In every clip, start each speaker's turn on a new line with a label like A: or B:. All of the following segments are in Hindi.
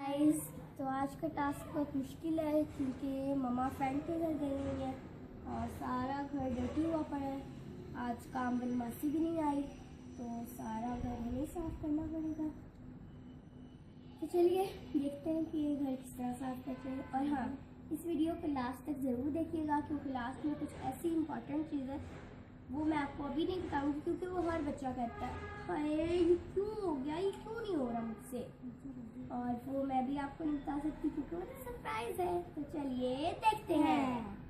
A: गाइस, तो आज का टास्क बहुत मुश्किल है क्योंकि मम्मा फ्रेंड के घर गई हुई है और सारा घर डर्टी हुआ पड़ा है। आज काम बिल मासी भी नहीं आई तो सारा घर हमें साफ करना पड़ेगा। तो चलिए देखते हैं कि ये घर किस तरह साफ करते हैं। और हाँ, इस वीडियो को लास्ट तक ज़रूर देखिएगा क्योंकि लास्ट में कुछ ऐसी इंपॉर्टेंट चीज़ है वो मैं आपको अभी नहीं बताऊंगी क्योंकि वो हर बच्चा कहता है हाय ये क्यों हो गया, ये क्यों नहीं हो रहा मुझसे, और वो मैं भी आपको नहीं बता सकती क्योंकि वो तो सरप्राइज है। तो चलिए देखते हैं।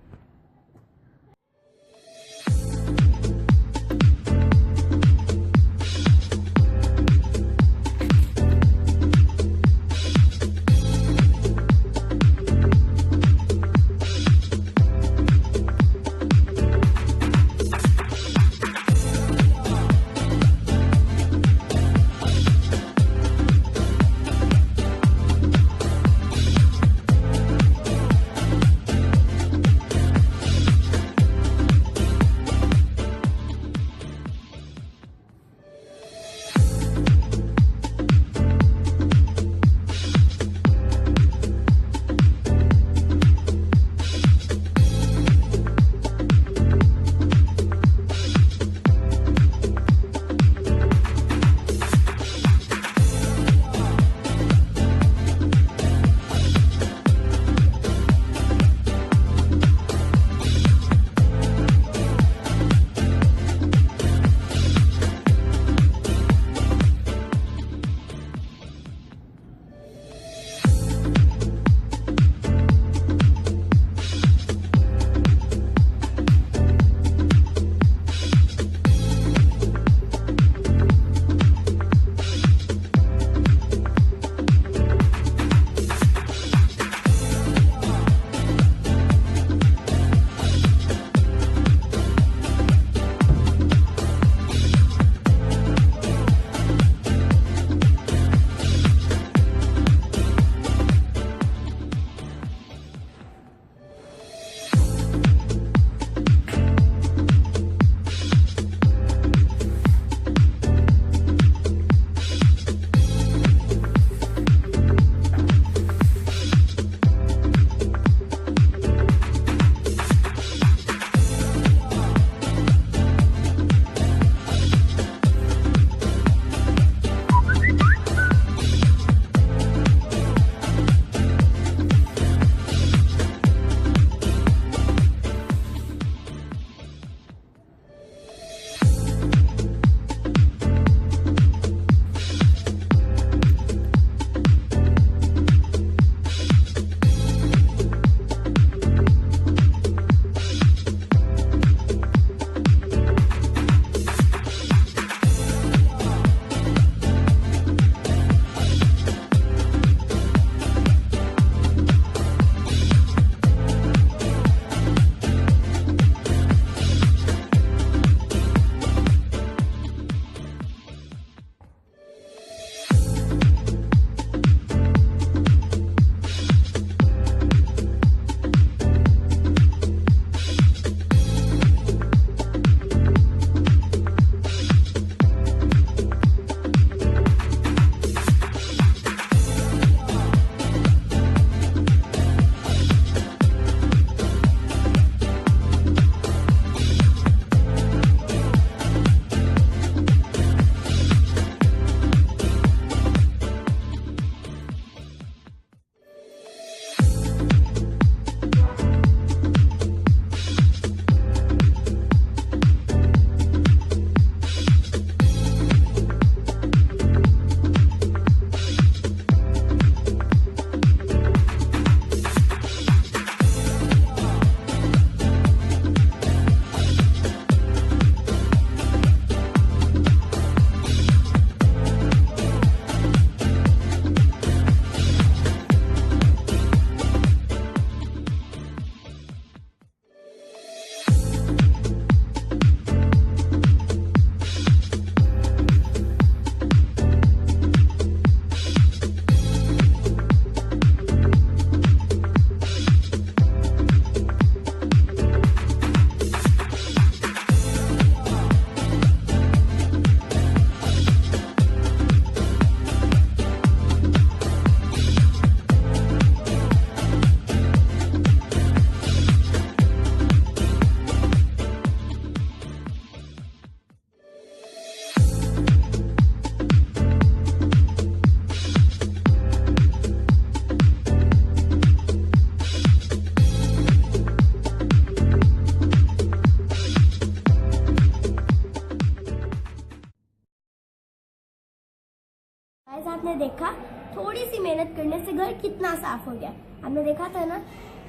A: देखा थोड़ी सी मेहनत करने से घर कितना साफ हो गया। हमने देखा था ना।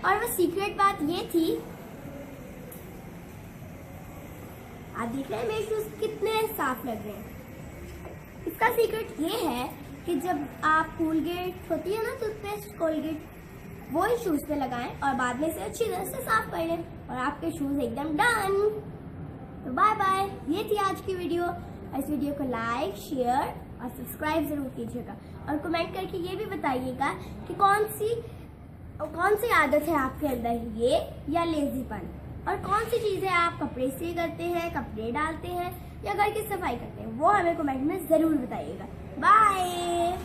A: और वो सीक्रेट बात ये थी, आप देख रहे हैं मेरे शूज कितने साफ लग रहे हैं। इसका सीक्रेट ये है कि जब आप कोलगेट होती है ना, टूथपेस्ट कोलगेट, वो इन शूज पे लगाएं और बाद में से अच्छी तरह से साफ कर लें और आपके शूज एकदम डन। तो बाय बाय, ये थी आज की वीडियो। इस वीडियो को लाइक, शेयर और सब्सक्राइब जरूर कीजिएगा और कमेंट करके ये भी बताइएगा कि कौन सी आदत है आपके अंदर, ये या लेजीपन, और कौन सी चीजें आप कपड़े इस्त्री करते हैं, कपड़े डालते हैं या घर की सफाई करते हैं, वो हमें कमेंट में जरूर बताइएगा। बाय।